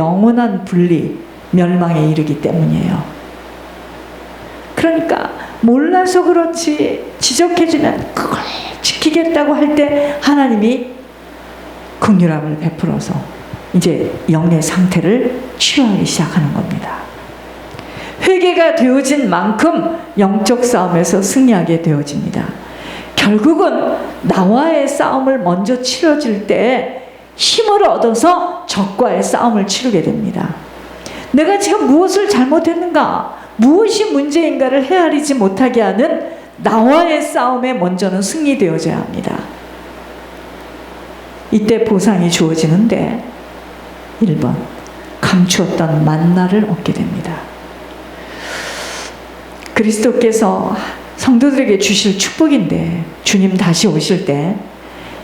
영원한 분리, 멸망에 이르기 때문이에요. 그러니까 몰라서 그렇지 지적해주면 그걸 지키겠다고 할 때 하나님이 긍휼함을 베풀어서 이제 영의 상태를 치유하기 시작하는 겁니다. 회개가 되어진 만큼 영적 싸움에서 승리하게 되어집니다. 결국은 나와의 싸움을 먼저 치러질 때 힘을 얻어서 적과의 싸움을 치르게 됩니다. 내가 지금 무엇을 잘못했는가, 무엇이 문제인가를 헤아리지 못하게 하는 나와의 싸움에 먼저는 승리되어져야 합니다. 이때 보상이 주어지는데 1번, 감추었던 만나를 얻게 됩니다. 그리스도께서 성도들에게 주실 축복인데 주님 다시 오실 때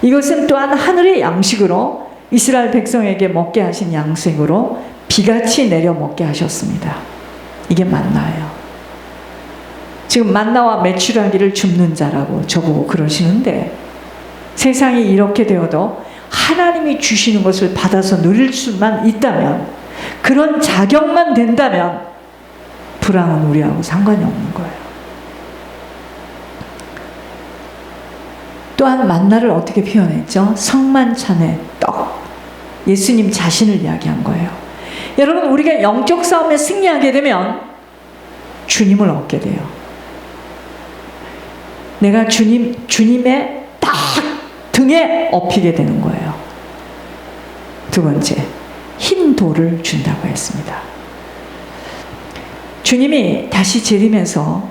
이것은 또한 하늘의 양식으로 이스라엘 백성에게 먹게 하신 양식으로 비같이 내려 먹게 하셨습니다. 이게 만나예요. 지금 만나와 메추라기를 줍는 자라고 저보고 그러시는데 세상이 이렇게 되어도 하나님이 주시는 것을 받아서 누릴 수만 있다면, 그런 자격만 된다면 불황은 우리하고 상관이 없는 거예요. 또한 만나를 어떻게 표현했죠? 성만찬의 떡, 예수님 자신을 이야기한 거예요. 여러분, 우리가 영적 싸움에 승리하게 되면 주님을 얻게 돼요. 내가 주님의 딱 등에 업히게 되는 거예요. 두 번째, 흰 돌을 준다고 했습니다. 주님이 다시 재림해서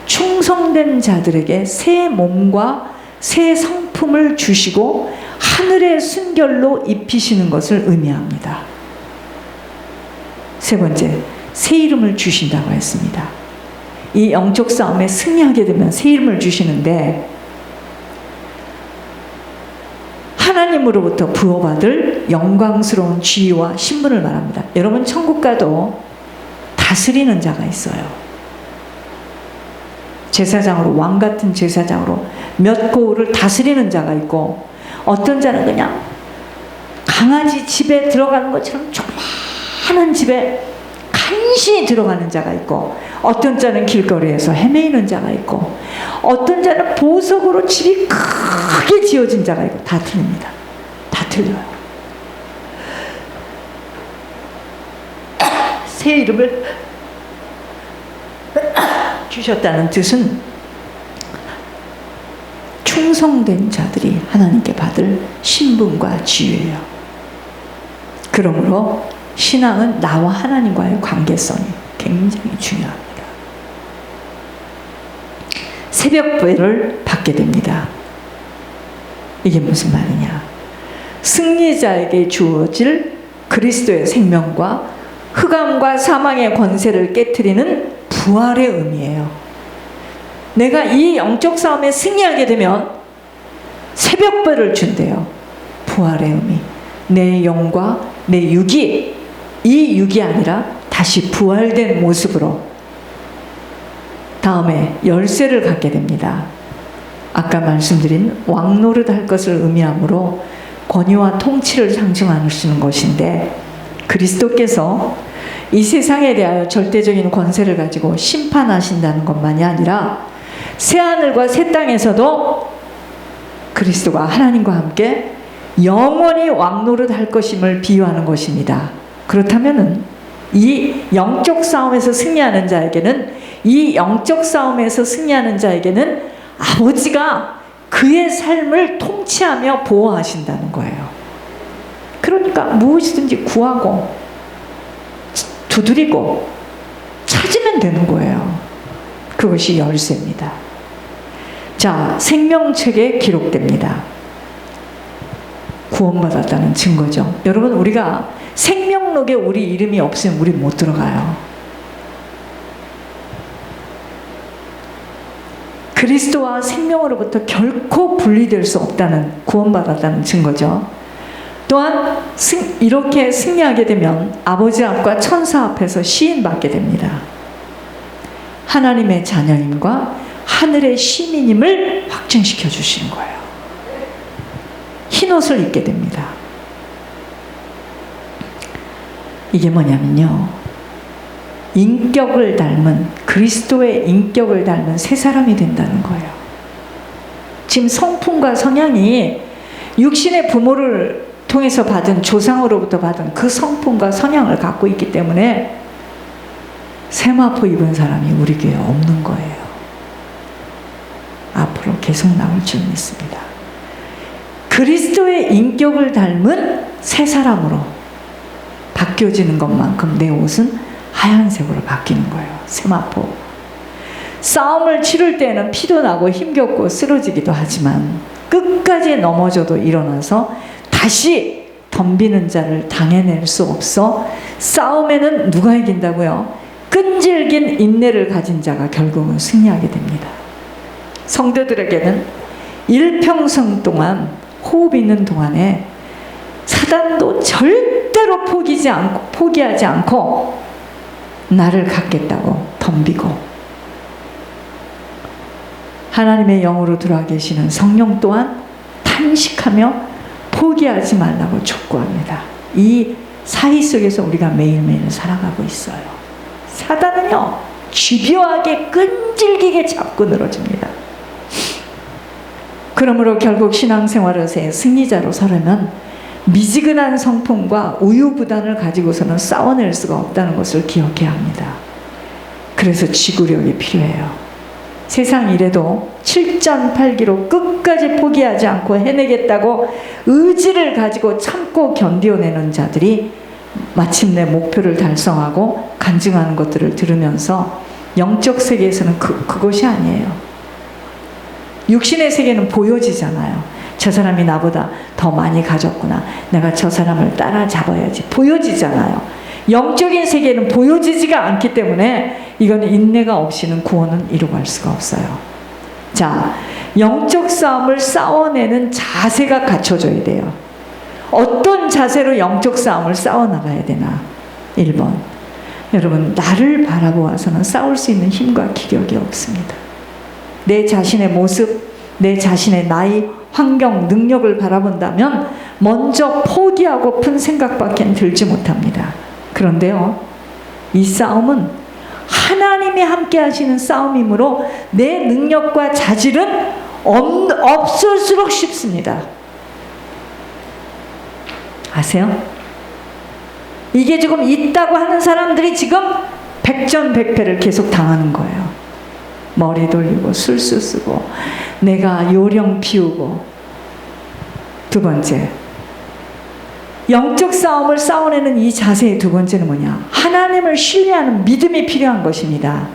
충성된 자들에게 새 몸과 새 성품을 주시고 하늘의 순결로 입히시는 것을 의미합니다. 세 번째, 새 이름을 주신다고 했습니다. 이 영적 싸움에 승리하게 되면 새 이름을 주시는데 하나님으로부터 부어받을 영광스러운 지위와 신분을 말합니다. 여러분, 천국 가도 다스리는 자가 있어요. 제사장으로, 왕 같은 제사장으로 몇 고을을 다스리는 자가 있고, 어떤 자는 그냥 강아지 집에 들어가는 것처럼 조그마한 집에 간신히 들어가는 자가 있고, 어떤 자는 길거리에서 헤매이는 자가 있고, 어떤 자는 보석으로 집이 크게 지어진 자가 있고, 다 틀립니다. 다 틀려요. 새 이름을 주셨다는 뜻은 충성된 자들이 하나님께 받을 신분과 지위예요. 그러므로 신앙은 나와 하나님과의 관계성이 굉장히 중요합니다. 새벽배를 받게 됩니다. 이게 무슨 말이냐? 승리자에게 주어질 그리스도의 생명과 흑암과 사망의 권세를 깨트리는 부활의 의미예요. 내가 이 영적 싸움에 승리하게 되면 새벽배를 준대요. 부활의 의미. 내 영과 내 육이, 이 육이 아니라 다시 부활된 모습으로 다음에 열쇠를 갖게 됩니다. 아까 말씀드린 왕노릇 할 것을 의미하므로 권위와 통치를 상징하시는 것인데, 그리스도께서 이 세상에 대하여 절대적인 권세를 가지고 심판하신다는 것만이 아니라 새하늘과 새 땅에서도 그리스도가 하나님과 함께 영원히 왕노릇 할 것임을 비유하는 것입니다. 그렇다면은 이 영적 싸움에서 승리하는 자에게는, 이 영적 싸움에서 승리하는 자에게는 아버지가 그의 삶을 통치하며 보호하신다는 거예요. 그러니까 무엇이든지 구하고 두드리고 찾으면 되는 거예요. 그것이 열쇠입니다. 자, 생명책에 기록됩니다. 구원받았다는 증거죠. 여러분, 우리가 생명록에 우리 이름이 없으면 우리 못 들어가요. 그리스도와 생명으로부터 결코 분리될 수 없다는, 구원받았다는 증거죠. 또한 이렇게 승리하게 되면 아버지 앞과 천사 앞에서 시인받게 됩니다. 하나님의 자녀임과 하늘의 시민임을 확증시켜 주시는 거예요. 흰옷을 입게 됩니다. 이게 뭐냐면요, 인격을 닮은, 그리스도의 인격을 닮은 새 사람이 된다는 거예요. 지금 성품과 성향이 육신의 부모를 통해서 받은, 조상으로부터 받은 그 성품과 성향을 갖고 있기 때문에 세마포 입은 사람이 우리 교회에 없는 거예요. 앞으로 계속 나올 줄 믿습니다. 그리스도의 인격을 닮은 새 사람으로 바뀌어지는 것만큼 내 옷은 하얀색으로 바뀌는 거예요. 세마포. 싸움을 치를 때는 피도 나고 힘겹고 쓰러지기도 하지만 끝까지 넘어져도 일어나서 다시 덤비는 자를 당해낼 수 없어 싸움에는 누가 이긴다고요? 끈질긴 인내를 가진 자가 결국은 승리하게 됩니다. 성도들에게는 일평생 동안, 호흡 있는 동안에 사단도 절대로 포기하지 않고 나를 갖겠다고 덤비고, 하나님의 영으로 들어와 계시는 성령 또한 탄식하며 포기하지 말라고 촉구합니다. 이 사이 속에서 우리가 매일매일 살아가고 있어요. 사단은요, 집요하게 끈질기게 잡고 늘어집니다. 그러므로 결국 신앙생활에서의 승리자로 서려면 미지근한 성품과 우유부단을 가지고서는 싸워낼 수가 없다는 것을 기억해야 합니다. 그래서 지구력이 필요해요. 세상 일에도 7전8기로 끝까지 포기하지 않고 해내겠다고 의지를 가지고 참고 견뎌내는 자들이 마침내 목표를 달성하고 간증하는 것들을 들으면서 영적 세계에서는 그것이 아니에요. 육신의 세계는 보여지잖아요. 저 사람이 나보다 더 많이 가졌구나, 내가 저 사람을 따라잡아야지, 보여지잖아요. 영적인 세계는 보여지지가 않기 때문에 이거는 인내가 없이는 구원은 이루어갈 수가 없어요. 자, 영적 싸움을 싸워내는 자세가 갖춰져야 돼요. 어떤 자세로 영적 싸움을 싸워나가야 되나? 1번, 여러분, 나를 바라보아서는 싸울 수 있는 힘과 기력이 없습니다. 내 자신의 모습, 내 자신의 나이, 환경, 능력을 바라본다면 먼저 포기하고픈 생각밖에 들지 못합니다. 그런데요, 이 싸움은 하나님이 함께 하시는 싸움이므로 내 능력과 자질은 없을수록 쉽습니다. 아세요? 이게 지금 있다고 하는 사람들이 지금 백전백패를 계속 당하는 거예요. 머리 돌리고 술수 쓰고 내가 요령 피우고. 두 번째, 영적 싸움을 싸워내는 이 자세의 두 번째는 뭐냐? 하나님을 신뢰하는 믿음이 필요한 것입니다.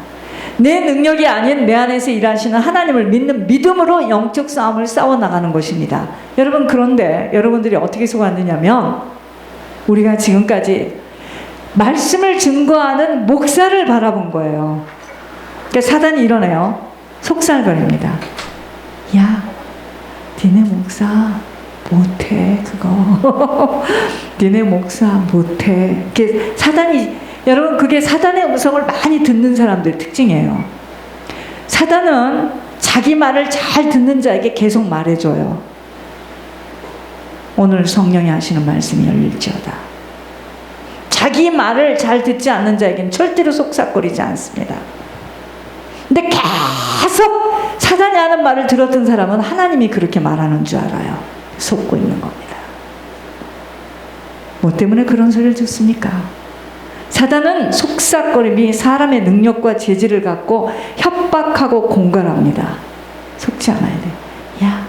내 능력이 아닌 내 안에서 일하시는 하나님을 믿는 믿음으로 영적 싸움을 싸워나가는 것입니다. 여러분, 그런데 여러분들이 어떻게 속았느냐면, 우리가 지금까지 말씀을 증거하는 목사를 바라본 거예요. 그러니까 사단이 이러네요. 속살거립니다. 야, 니네 목사 못해, 그거. 니네 목사 못해. 이렇게 사단이, 여러분, 그게 사단의 음성을 많이 듣는 사람들의 특징이에요. 사단은 자기 말을 잘 듣는 자에게 계속 말해줘요. 오늘 성령이 하시는 말씀이 열릴지어다. 자기 말을 잘 듣지 않는 자에게는 절대로 속삭거리지 않습니다. 근데 계속 사단이 하는 말을 들었던 사람은 하나님이 그렇게 말하는 줄 알아요. 속고 있는 겁니다. 뭐 때문에 그런 소리를 듣습니까? 사단은 속삭거림이 사람의 능력과 재질을 갖고 협박하고 공갈합니다. 속지 않아야 돼. 야,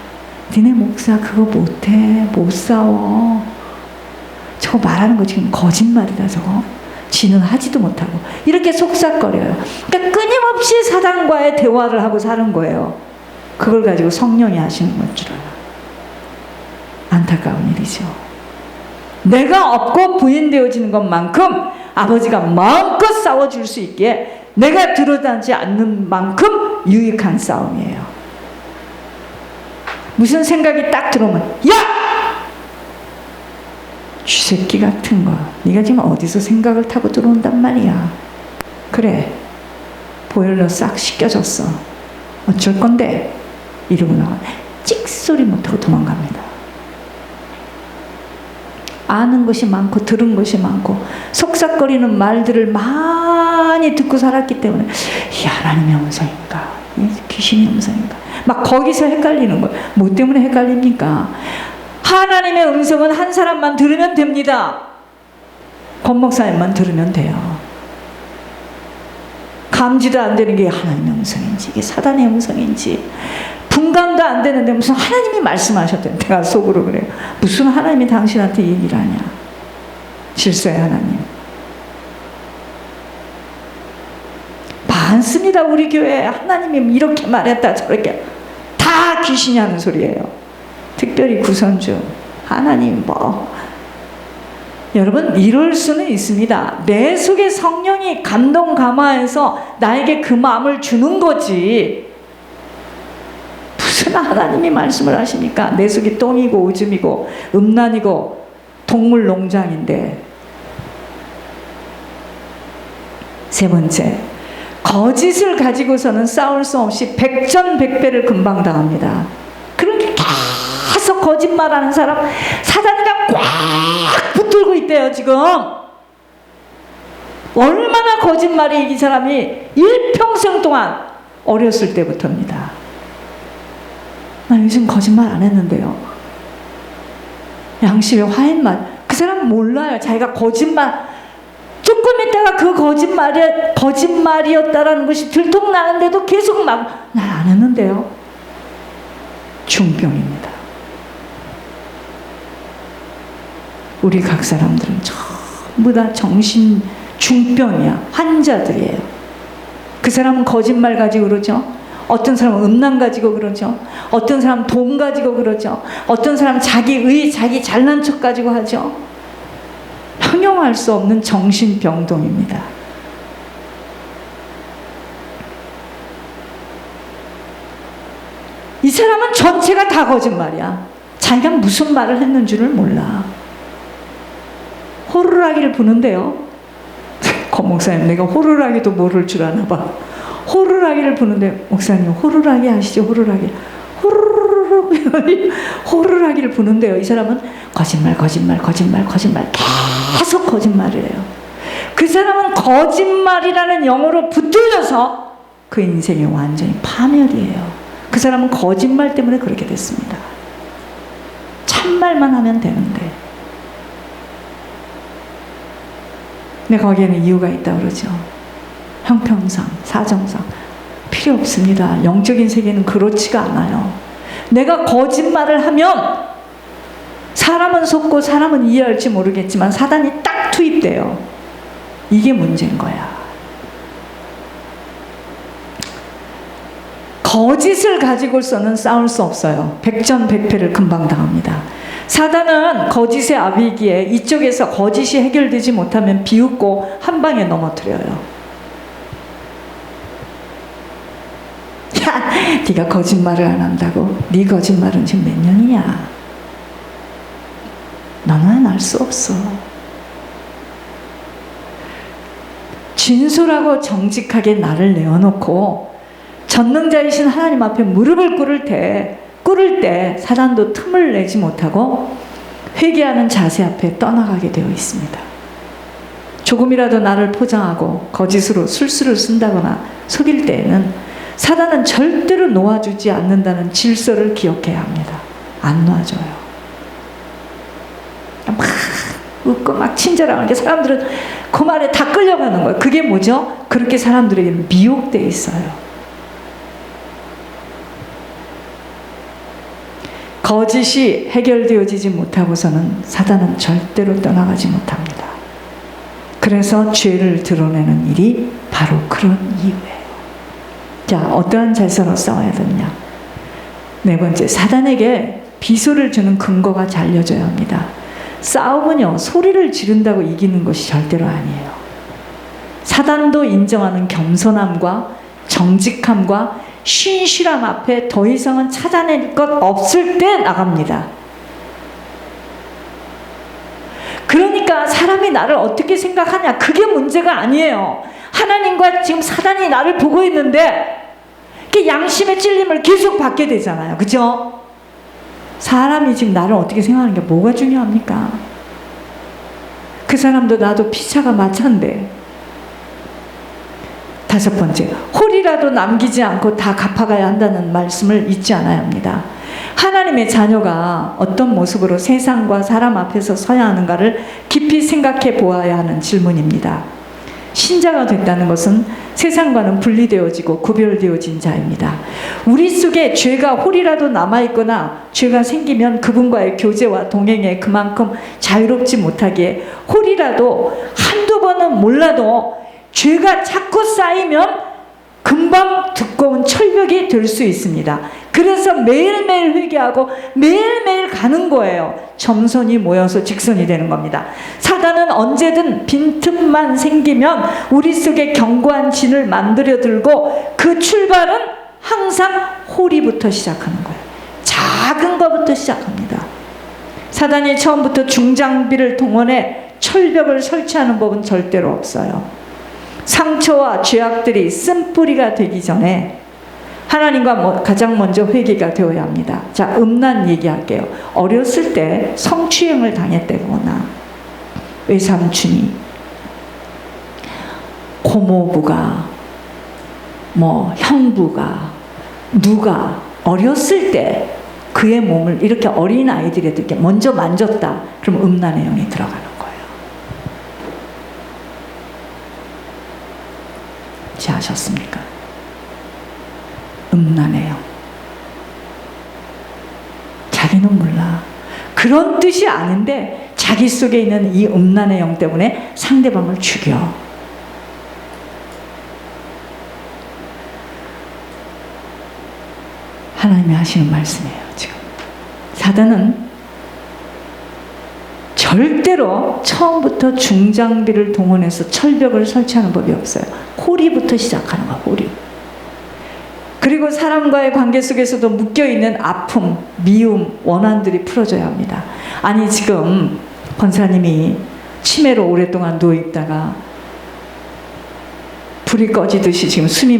니네 목사 그거 못해, 못 싸워. 저거 말하는 거 지금 거짓말이다, 저거. 지는 하지도 못하고. 이렇게 속삭거려요. 그러니까 끊임없이 사단과의 대화를 하고 사는 거예요. 그걸 가지고 성령이 하시는 건 줄 알아. 안타까운 일이죠. 내가 없고 부인되어지는 것만큼 아버지가 마음껏 싸워줄 수 있기에 내가 들어다지 않는 만큼 유익한 싸움이에요. 무슨 생각이 딱 들어오면, 야! 쥐새끼 같은 거, 네가 지금 어디서 생각을 타고 들어온단 말이야. 그래, 보일러 싹 씻겨졌어. 어쩔 건데? 이러고 나와 찍소리 못하고 도망갑니다. 아는 것이 많고 들은 것이 많고 속삭거리는 말들을 많이 듣고 살았기 때문에 이 하나님의 음성인가, 이 귀신의 음성인가, 막 거기서 헷갈리는 거예요. 뭐 때문에 헷갈립니까? 하나님의 음성은 한 사람만 들으면 됩니다. 권 목사님만 들으면 돼요. 감지도 안 되는 게 하나님의 음성인지 이게 사단의 음성인지 분간도 안 되는데 무슨 하나님이 말씀하셨대. 내가 속으로 그래요. 무슨 하나님이 당신한테 얘기를 하냐. 질서의 하나님. 많습니다. 우리 교회에 하나님이 이렇게 말했다 저렇게 다 귀신이 하는 소리예요. 특별히 구선주 하나님 뭐 여러분 이럴 수는 있습니다. 내 속에 성령이 감동 감화해서 나에게 그 마음을 주는 거지 무슨 하나님이 말씀을 하십니까? 내 속이 똥이고 오줌이고 음란이고 동물 농장인데. 세 번째, 거짓을 가지고서는 싸울 수 없이 백전백배를 금방 당합니다. 그렇게 계속 거짓말하는 사람 사단이가 꽉 붙들고 있대요. 지금 얼마나 거짓말이 이 사람이 일평생 동안 어렸을 때부터입니다. 나 요즘 거짓말 안 했는데요. 양심의 화인말. 그 사람 몰라요. 자기가 거짓말 조금 있다가 그 거짓말이었다라는 것이 들통나는데도 계속 막 나 안 했는데요. 중병입니다. 우리 각 사람들은 전부 다 정신 중병이야. 환자들이에요. 그 사람은 거짓말 가지고 그러죠. 어떤 사람은 음란 가지고 그러죠. 어떤 사람은 돈 가지고 그러죠. 어떤 사람은 자기 잘난 척 가지고 하죠. 형용할 수 없는 정신병동입니다. 이 사람은 전체가 다 거짓말이야. 자기가 무슨 말을 했는 줄을 몰라. 호루라기를 부는데요. 권 목사님 내가 호루라기도 모를 줄 아나 봐. 호루라기를 부는데 목사님 호루라기 아시죠? 호루라기. 호루라기를 부는데요. 이 사람은 거짓말 계속 거짓말을 해요. 그 사람은 거짓말이라는 영어로 붙들려서 그 인생이 완전히 파멸이에요. 그 사람은 거짓말 때문에 그렇게 됐습니다. 참말만 하면 되는데. 근데 거기에는 이유가 있다고 그러죠. 형평상, 사정상. 필요 없습니다. 영적인 세계는 그렇지가 않아요. 내가 거짓말을 하면 사람은 속고 사람은 이해할지 모르겠지만 사단이 딱 투입돼요. 이게 문제인 거야. 거짓을 가지고서는 싸울 수 없어요. 백전백패를 금방 당합니다. 사단은 거짓의 아비기에 이쪽에서 거짓이 해결되지 못하면 비웃고 한 방에 넘어뜨려요. 야, 네가 거짓말을 안 한다고? 네 거짓말은 지금 몇 년이야? 너는 알 수 없어. 진솔하고 정직하게 나를 내어놓고 전능자이신 하나님 앞에 무릎을 꿇을 때 사단도 틈을 내지 못하고 회개하는 자세 앞에 떠나가게 되어 있습니다. 조금이라도 나를 포장하고 거짓으로 술수를 쓴다거나 속일 때에는 사단은 절대로 놓아주지 않는다는 질서를 기억해야 합니다. 안 놔줘요. 막 웃고 막 친절하게 하니까 사람들은 그 말에 다 끌려가는 거예요. 그게 뭐죠? 그렇게 사람들에게는 미혹되어 있어요. 거짓이 해결되어지지 못하고서는 사단은 절대로 떠나가지 못합니다. 그래서 죄를 드러내는 일이 바로 그런 이유예요. 자, 어떠한 잘서로 싸워야 되느냐? 네 번째, 사단에게 비소를 주는 근거가 잘 알려져야 합니다. 싸움은요, 소리를 지른다고 이기는 것이 절대로 아니에요. 사단도 인정하는 겸손함과 정직함과 신실함 앞에 더 이상은 찾아낼 것 없을 때 나갑니다. 그러니까 사람이 나를 어떻게 생각하냐, 그게 문제가 아니에요. 하나님과 지금 사단이 나를 보고 있는데 그 양심의 찔림을 계속 받게 되잖아요. 그죠? 사람이 지금 나를 어떻게 생각하는 게 뭐가 중요합니까? 그 사람도 나도 피차가 마찬데. 다섯 번째, 홀이라도 남기지 않고 다 갚아가야 한다는 말씀을 잊지 않아야 합니다. 하나님의 자녀가 어떤 모습으로 세상과 사람 앞에서 서야 하는가를 깊이 생각해 보아야 하는 질문입니다. 신자가 됐다는 것은 세상과는 분리되어지고 구별되어진 자입니다. 우리 속에 죄가 홀이라도 남아있거나 죄가 생기면 그분과의 교제와 동행에 그만큼 자유롭지 못하기에 홀이라도 한두 번은 몰라도 죄가 자꾸 쌓이면 금방 두꺼운 철벽이 될 수 있습니다. 그래서 매일매일 회개하고 매일매일 가는 거예요. 점선이 모여서 직선이 되는 겁니다. 사단은 언제든 빈틈만 생기면 우리 속에 견고한 진을 만들어 들고 그 출발은 항상 홀이부터 시작하는 거예요. 작은 것부터 시작합니다. 사단이 처음부터 중장비를 동원해 철벽을 설치하는 법은 절대로 없어요. 상처와 죄악들이 쓴뿌리가 되기 전에 하나님과 가장 먼저 회개가 되어야 합니다. 자, 음란 얘기할게요. 어렸을 때 성추행을 당했다거나 외삼촌이, 고모부가, 형부가, 누가 어렸을 때 그의 몸을 이렇게 어린 아이들에게 먼저 만졌다. 그럼 음란의 영이 들어가는 거예요. 아셨습니까? 음란의 영. 자기는 몰라. 그런 뜻이 아닌데 자기 속에 있는 이 음란의 영 때문에 상대방을 죽여. 하나님이 하시는 말씀이에요. 지금 사단은 절대로 처음부터 중장비를 동원해서 철벽을 설치하는 법이 없어요. 홀이부터 시작하는 거야. 홀이. 그리고 사람과의 관계 속에서도 묶여있는 아픔, 미움, 원한들이 풀어져야 합니다. 아니 지금 권사님이 치매로 오랫동안 누워있다가 불이 꺼지듯이 지금 숨이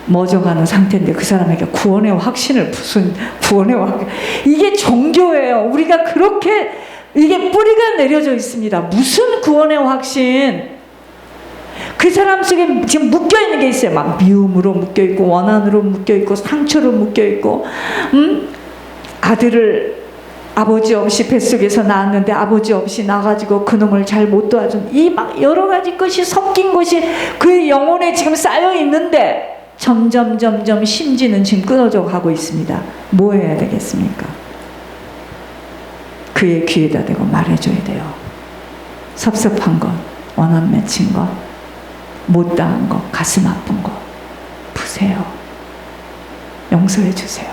멎어가는 상태인데 그 사람에게 구원의 확신을, 무슨 구원의 확신, 이게 종교예요. 우리가 그렇게 이게 뿌리가 내려져 있습니다. 무슨 구원의 확신? 그 사람 속에 지금 묶여있는 게 있어요. 막 미움으로 묶여있고, 원한으로 묶여있고, 상처로 묶여있고, 아들을 아버지 없이 뱃속에서 낳았는데 아버지 없이 나가지고 그놈을 잘 못 도와준 이 막 여러 가지 것이 섞인 것이 그의 영혼에 지금 쌓여 있는데 점점 심지는 지금 끊어져 가고 있습니다. 뭐 해야 되겠습니까? 그의 귀에다 대고 말해줘야 돼요. 섭섭한 것, 원한 맺힌 것, 못다한 것, 가슴 아픈 것 푸세요. 용서해 주세요.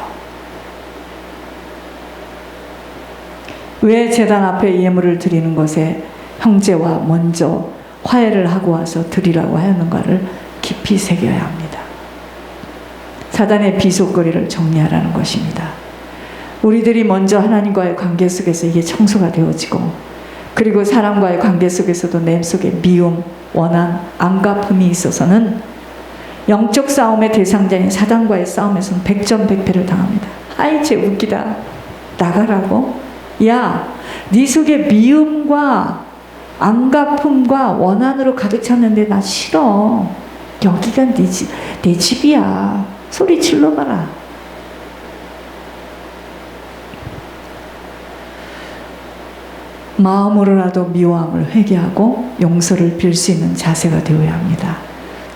왜 제단 앞에 예물을 드리는 것에 형제와 먼저 화해를 하고 와서 드리라고 하는가를 깊이 새겨야 합니다. 사단의 비속거리를 정리하라는 것입니다. 우리들이 먼저 하나님과의 관계 속에서 이게 청소가 되어지고, 그리고 사람과의 관계 속에서도 내 속에 미움, 원한, 안갚음이 있어서는 영적 싸움의 대상자인 사단과의 싸움에서는 100점 100패를 당합니다. 아이 쟤 웃기다. 나가라고? 야, 네 속에 미움과 안갚음과 원한으로 가득 찼는데 나 싫어. 여기가 내 집이야. 소리 질러봐라. 마음으로라도 미워함을 회개하고 용서를 빌 수 있는 자세가 되어야 합니다.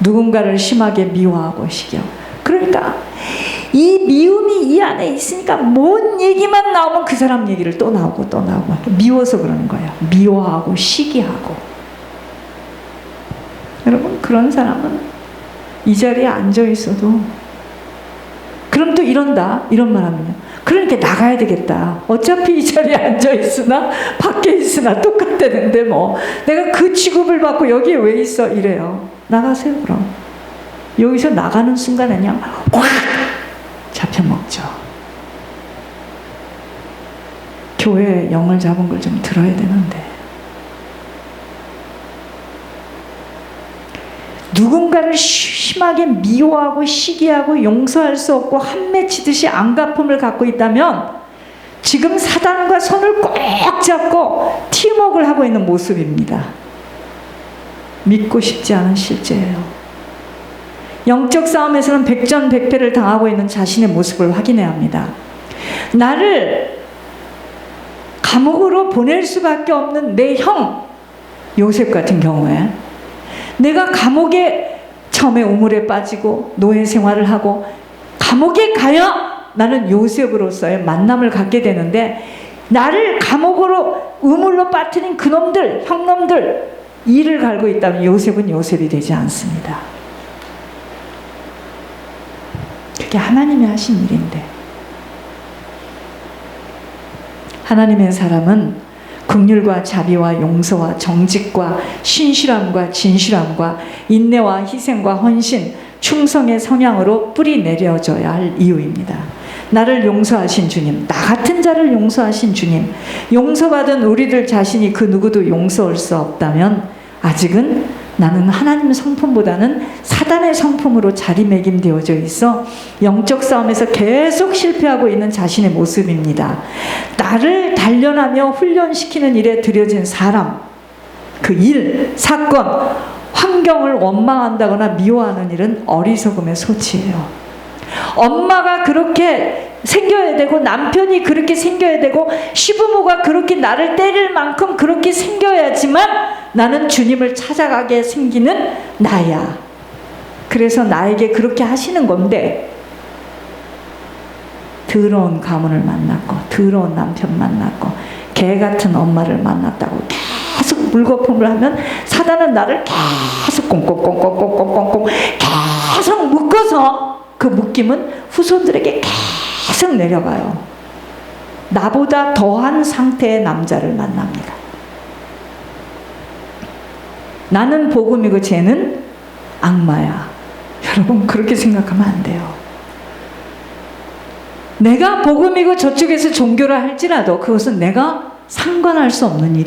누군가를 심하게 미워하고 시겨. 그러니까 이 미움이 이 안에 있으니까 뭔 얘기만 나오면 그 사람 얘기를 또 나오고 미워서 그러는 거예요. 미워하고 시기하고. 여러분, 그런 사람은 이 자리에 앉아 있어도, 그럼 또 이런다, 이런 말 하면요, 그러니까 나가야 되겠다. 어차피 이 자리에 앉아 있으나 밖에 있으나 똑같다는데 뭐 내가 그 취급을 받고 여기에 왜 있어? 이래요. 나가세요. 그럼 여기서 나가는 순간에 그냥 확 잡혀먹죠. 교회에 영을 잡은 걸 좀 들어야 되는데, 누군가를 심하게 미워하고 시기하고 용서할 수 없고 한 맺히듯이 안갚음을 갖고 있다면 지금 사단과 손을 꼭 잡고 팀워크를 하고 있는 모습입니다. 믿고 싶지 않은 실제예요. 영적 싸움에서는 백전백패를 당하고 있는 자신의 모습을 확인해야 합니다. 나를 감옥으로 보낼 수밖에 없는 내 형 요셉 같은 경우에 내가 감옥에 처음에 우물에 빠지고 노예 생활을 하고 감옥에 가야 나는 요셉으로서의 만남을 갖게 되는데, 나를 감옥으로 우물로 빠뜨린 그놈들, 형놈들 이를 갈고 있다면 요셉은 요셉이 되지 않습니다. 그게 하나님이 하신 일인데, 하나님의 사람은 긍휼과 자비와 용서와 정직과 신실함과 진실함과 인내와 희생과 헌신, 충성의 성향으로 뿌리 내려져야 할 이유입니다. 나를 용서하신 주님, 나 같은 자를 용서하신 주님, 용서받은 우리들 자신이 그 누구도 용서할 수 없다면 아직은 나는 하나님 성품보다는 사단의 성품으로 자리매김되어져 있어 영적 싸움에서 계속 실패하고 있는 자신의 모습입니다. 나를 단련하며 훈련시키는 일에 들여진 사람, 그 일, 사건, 환경을 원망한다거나 미워하는 일은 어리석음의 소치예요. 엄마가 그렇게 생겨야 되고, 남편이 그렇게 생겨야 되고, 시부모가 그렇게 나를 때릴 만큼 그렇게 생겨야지만 나는 주님을 찾아가게 생기는 나야. 그래서 나에게 그렇게 하시는 건데, 더러운 가문을 만났고 더러운 남편 만났고 개 같은 엄마를 만났다고 계속 물거품을 하면 사단은 나를 계속 꽁꽁꽁꽁꽁꽁꽁 계속 묶어서, 그 묶임은 후손들에게 계속 내려가요. 나보다 더한 상태의 남자를 만납니다. 나는 복음이고 쟤는 악마야. 여러분, 그렇게 생각하면 안 돼요. 내가 복음이고 저쪽에서 종교라 할지라도 그것은 내가 상관할 수 없는 일이에요.